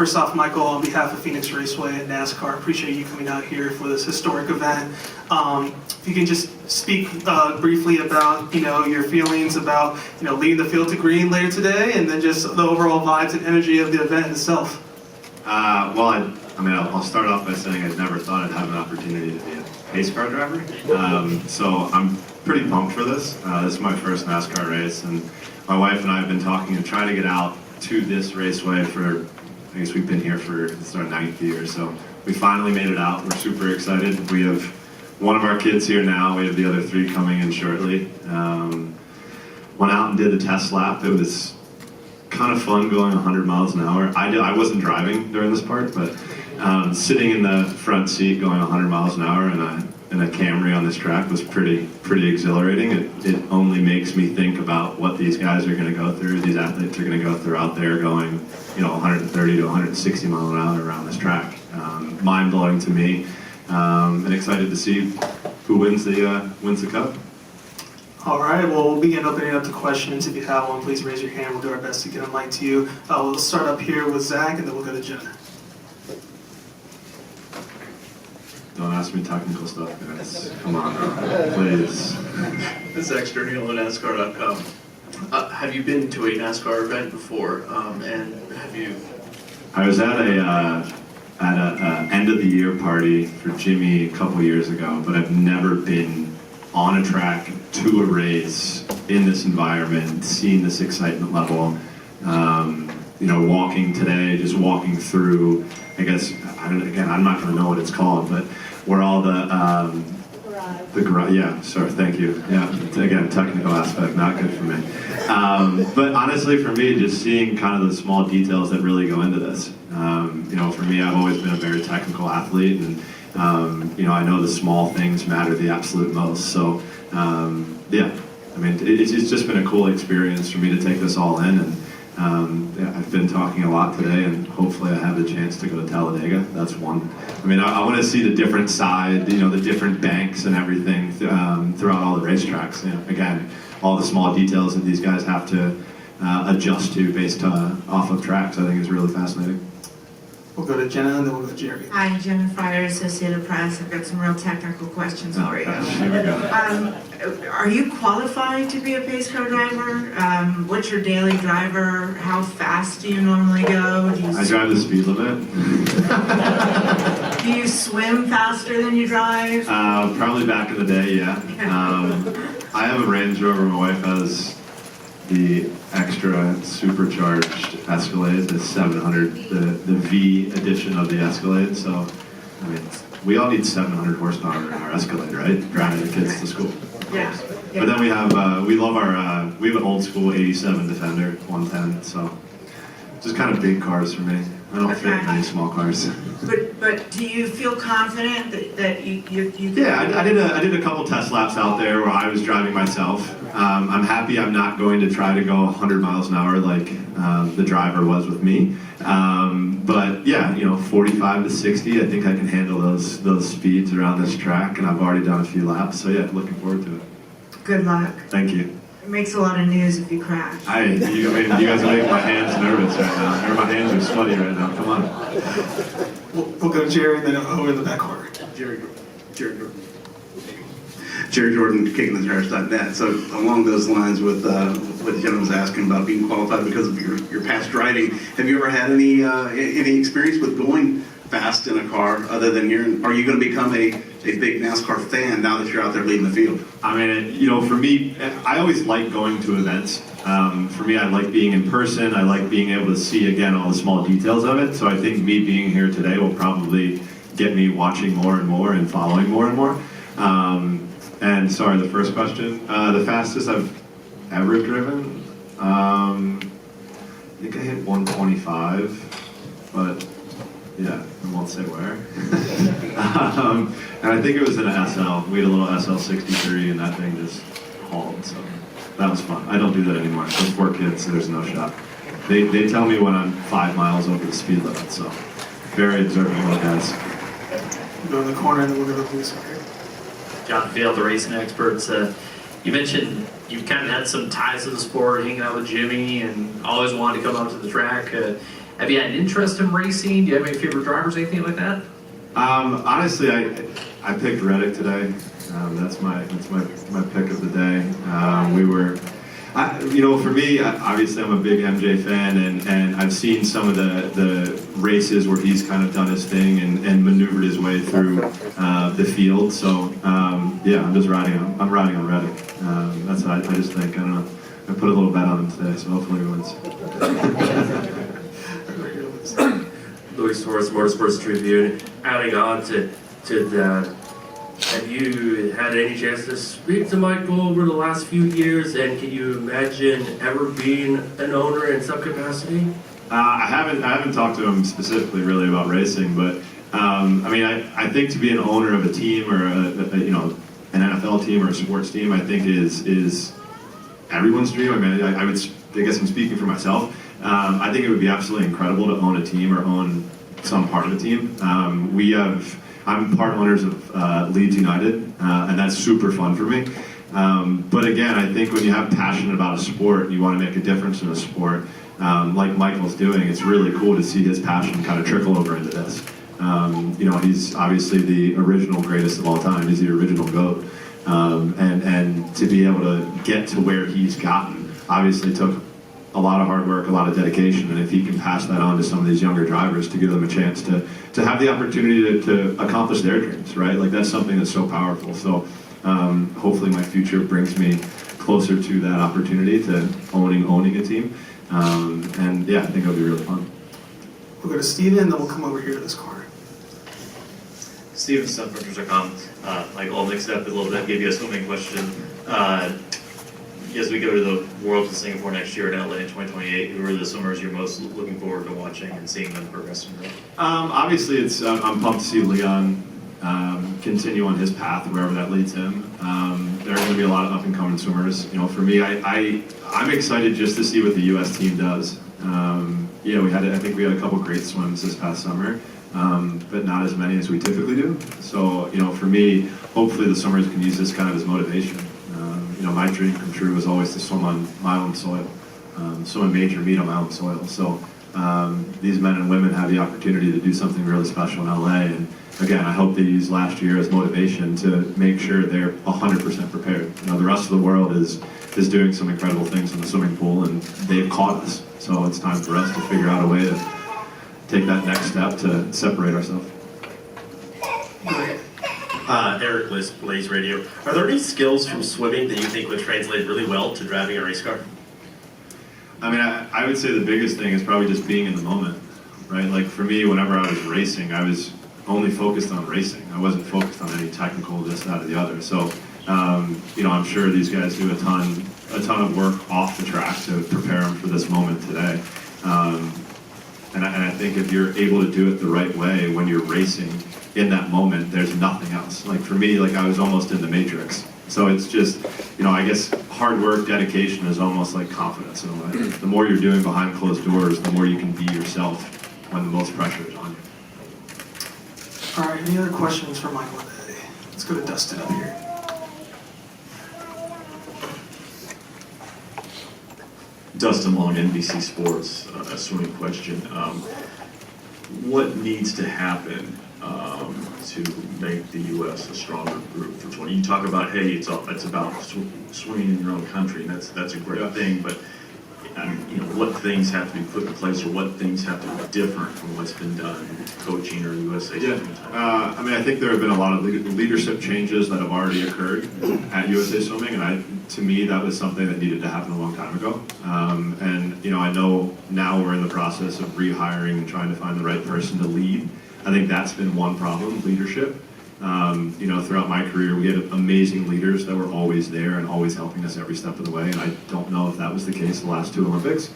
First off, Michael, on behalf of Phoenix Raceway and NASCAR, appreciate you coming out here for this historic event. If you can just speak briefly about, your feelings about, leading the field to green later today, and then just the overall vibes and energy of the event itself. Well, I'll start off by saying I'd never thought I'd have an opportunity to be a pace car driver. So I'm pretty pumped for this. This is my first NASCAR race, and my wife and I have been talking to try to get out to this raceway for, I guess we've been here for, this is our 9th year, so we finally made it out. We're super excited. We have one of our kids here now. We have the other 3 coming in shortly. Went out and did the test lap. It was kind of fun going 100 miles an hour. I wasn't driving during this part, but sitting in the front seat going 100 miles an hour in a Camry on this track was pretty exhilarating. It only makes me think about what these guys are going to go through. These athletes are going to go through out there going, 130 to 160 miles an hour around this track. Mind blowing to me, and excited to see who wins the cup. All right, well, we'll begin opening up to questions. If you have one, please raise your hand. We'll do our best to get a mic to you. We'll start up here with Zach, and then we'll go to Jenna. Don't ask me technical stuff, guys. Come on, please. This is Extra Neal at NASCAR.com. Have you been to a NASCAR event before? And have you? I was at a end of the year party for Jimmy a couple years ago, but I've never been on a track to a race in this environment, seeing this excitement level. Walking today, just walking through, I guess, I'm not going to know what it's called, but where all the garage, yeah, sorry, thank you. Yeah, again, technical aspect, not good for me. But honestly, for me, just seeing kind of the small details that really go into this. For me, I've always been a very technical athlete, and I know the small things matter the absolute most. So, it's just been a cool experience for me to take this all in, and I've been talking a lot today, and hopefully I have the chance to go to Talladega. That's one. I want to see the different side, the different banks and everything throughout all the racetracks. Again, all the small details that these guys have to adjust to based off of tracks, I think is really fascinating. We'll go to Jenna, and then we'll go to Jerry. Hi, Jenna Fryer, Associated Press. I've got some real technical questions for you. Here we go. Are you qualified to be a pace car driver? What's your daily driver? How fast do you normally go? I drive the speed limit. Do you swim faster than you drive? Probably back in the day, yeah. I have a Range Rover. My wife has the extra supercharged Escalade, the 700, the V edition of the Escalade. So, we all need 700 horsepower in our Escalade, right? Driving the kids to school. Yeah. But then we have, we have an old school 87 Defender 110. So, just kind of big cars for me. I don't fit in many small cars. But do you feel confident that you Yeah, I did a couple test laps out there where I was driving myself. I'm happy I'm not going to try to go 100 miles an hour like the driver was with me. But yeah, 45 to 60, I think I can handle those speeds around this track, and I've already done a few laps. So yeah, looking forward to it. Good luck. Thank you. It makes a lot of news if you crash. You guys are making my hands nervous right now. Or my hands are sweaty right now. Come on. We'll go to Jerry, and then over in the back corner. Jerry Jordan, KickinTheTires.net. So along those lines with what Jenna was asking about being qualified because of your past driving, have you ever had any experience with going fast in a car other than here? And are you going to become a big NASCAR fan now that you're out there leading the field? For me, I always like going to events. For me, I like being in person. I like being able to see, again, all the small details of it. So I think me being here today will probably get me watching more and more and following more and more. And sorry, the first question. The fastest I've ever driven, I think I hit 125, but yeah, I won't say where. And I think it was in an SL. We had a little SL63, and that thing just hauled, so that was fun. I don't do that anymore. There's 4 kids, so there's no shot. They tell me when I'm 5 miles over the speed limit, so very observant little guys. We'll go in the corner, and then we'll go to the police car. John Field, the racing experts. You mentioned you've kind of had some ties to the sport, hanging out with Jimmy, and always wanted to come out to the track. Have you had an interest in racing? Do you have any favorite drivers, anything like that? Honestly, I picked Reddick today. That's my pick of the day. For me, obviously I'm a big MJ fan, and I've seen some of the races where he's kind of done his thing and maneuvered his way through the field. So I'm just riding on Reddick. That's what I just think. I don't know. I put a little bet on him today, so hopefully he wins. Louis Torres, Motorsports Tribune. Adding on to that, have you had any chance to speak to Michael over the last few years, and can you imagine ever being an owner in some capacity? I haven't talked to him specifically really about racing, but I think to be an owner of a team or an NFL team or a sports team, I think is everyone's dream. I guess I'm speaking for myself. I think it would be absolutely incredible to own a team or own some part of a team. I'm part owners of Leeds United, and that's super fun for me. But again, I think when you have passion about a sport, you want to make a difference in a sport, like Michael's doing, it's really cool to see his passion kind of trickle over into this. He's obviously the original greatest of all time. He's the original GOAT. And to be able to get to where he's gotten, obviously took a lot of hard work, a lot of dedication, and if he can pass that on to some of these younger drivers to give them a chance to have the opportunity to accomplish their dreams, right? Like that's something that's so powerful. So hopefully my future brings me closer to that opportunity to owning a team. I think it'll be really fun. We'll go to Steven, and then we'll come over here to this corner. Steven, StuffPictures.com. Michael, I'll mix it up a little bit, give you a swimming question. As we go to the Worlds in Singapore next year in LA in 2028, who are the swimmers you're most looking forward to watching and seeing them progress in the Obviously, I'm pumped to see Leon continue on his path wherever that leads him. There are going to be a lot of up-and-coming swimmers. For me, I'm excited just to see what the U.S. team does. I think we had a couple great swims this past summer, but not as many as we typically do. So, for me, hopefully the swimmers can use this kind of as motivation. My dream come true was always to swim on my own soil, swim a major meet on my own soil. So these men and women have the opportunity to do something really special in LA. And again, I hope they use last year as motivation to make sure they're 100% prepared. The rest of the world is doing some incredible things in the swimming pool, and they've caught us. So it's time for us to figure out a way to take that next step to separate ourselves. Eric List, Blaze Radio. Are there any skills from swimming that you think would translate really well to driving a race car? I would say the biggest thing is probably just being in the moment, right? Like for me, whenever I was racing, I was only focused on racing. I wasn't focused on any technical this, that, or the other. So, I'm sure these guys do a ton of work off the track to prepare them for this moment today. And I think if you're able to do it the right way when you're racing in that moment, there's nothing else. Like for me, I was almost in the Matrix. So it's just, I guess hard work, dedication is almost like confidence in a way. The more you're doing behind closed doors, the more you can be yourself when the most pressure is on you. All right, any other questions for Michael today? Let's go to Dustin up here. Dustin Long, NBC Sports. A swimming question. What needs to happen to make the U.S. a stronger group for 20? You talk about, hey, it's about swimming in your own country, and that's a great thing. But what things have to be put in place, or what things have to be different from what's been done, coaching or USA? I think there have been a lot of leadership changes that have already occurred at USA Swimming, and to me, that was something that needed to happen a long time ago. I know now we're in the process of rehiring and trying to find the right person to lead. I think that's been one problem, leadership. Throughout my career, we had amazing leaders that were always there and always helping us every step of the way, and I don't know if that was the case the last two Olympics.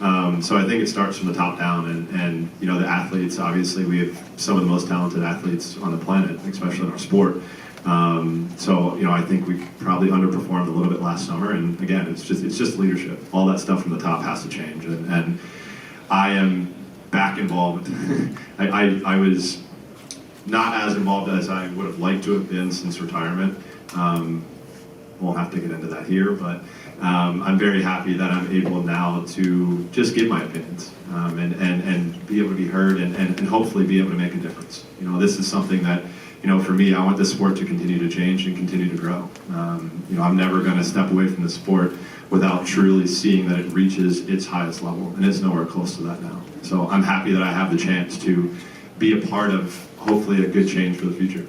So I think it starts from the top down, and the athletes, obviously we have some of the most talented athletes on the planet, especially in our sport. I think we probably underperformed a little bit last summer, and again, it's just leadership. All that stuff from the top has to change, and I am back involved. I was not as involved as I would have liked to have been since retirement. won't have to get into that here, but I'm very happy that I'm able now to just give my opinions and be able to be heard and hopefully be able to make a difference. You know, this is something that, you know, for me, I want this sport to continue to change and continue to grow. You know, I'm never going to step away from the sport without truly seeing that it reaches its highest level, and it's nowhere close to that now. So I'm happy that I have the chance to be a part of, hopefully, a good change for the future.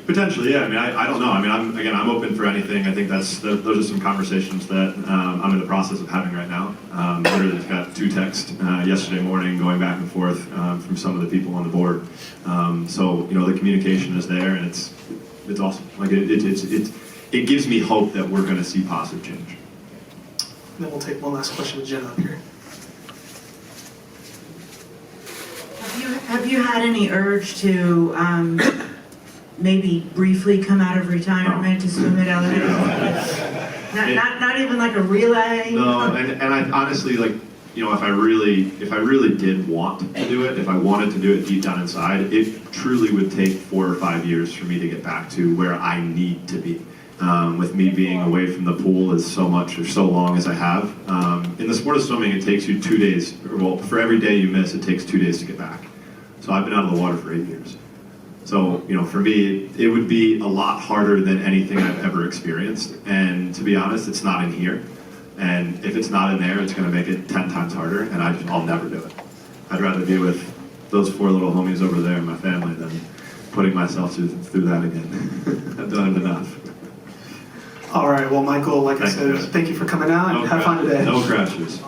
Potentially, yeah. I mean, I don't know. I mean, I'm open for anything. I think those are some conversations that I'm in the process of having right now. Literally, I've got 2 texts yesterday morning going back and forth from some of the people on the board. So, you know, the communication is there, and it's awesome. Like it gives me hope that we're going to see positive change. And then we'll take one last question with Jen up here. Have you had any urge to maybe briefly come out of retirement to swim at LA? Not even like a relay? No, and I honestly, like, you know, if I really did want to do it, if I wanted to do it deep down inside, it truly would take 4 or 5 years for me to get back to where I need to be. With me being away from the pool as so much or so long as I have. In the sport of swimming, it takes you 2 days, well, for every day you miss, it takes 2 days to get back. So I've been out of the water for 8 years. So, you know, for me, it would be a lot harder than anything I've ever experienced. And to be honest, it's not in here. And if it's not in there, it's going to make it 10 times harder, and I'll never do it. I'd rather be with those 4 little homies over there and my family than putting myself through that again. I've done it enough. All right, well, Michael, like I Thank said, you. thank you for coming out and have fun today. No crashes.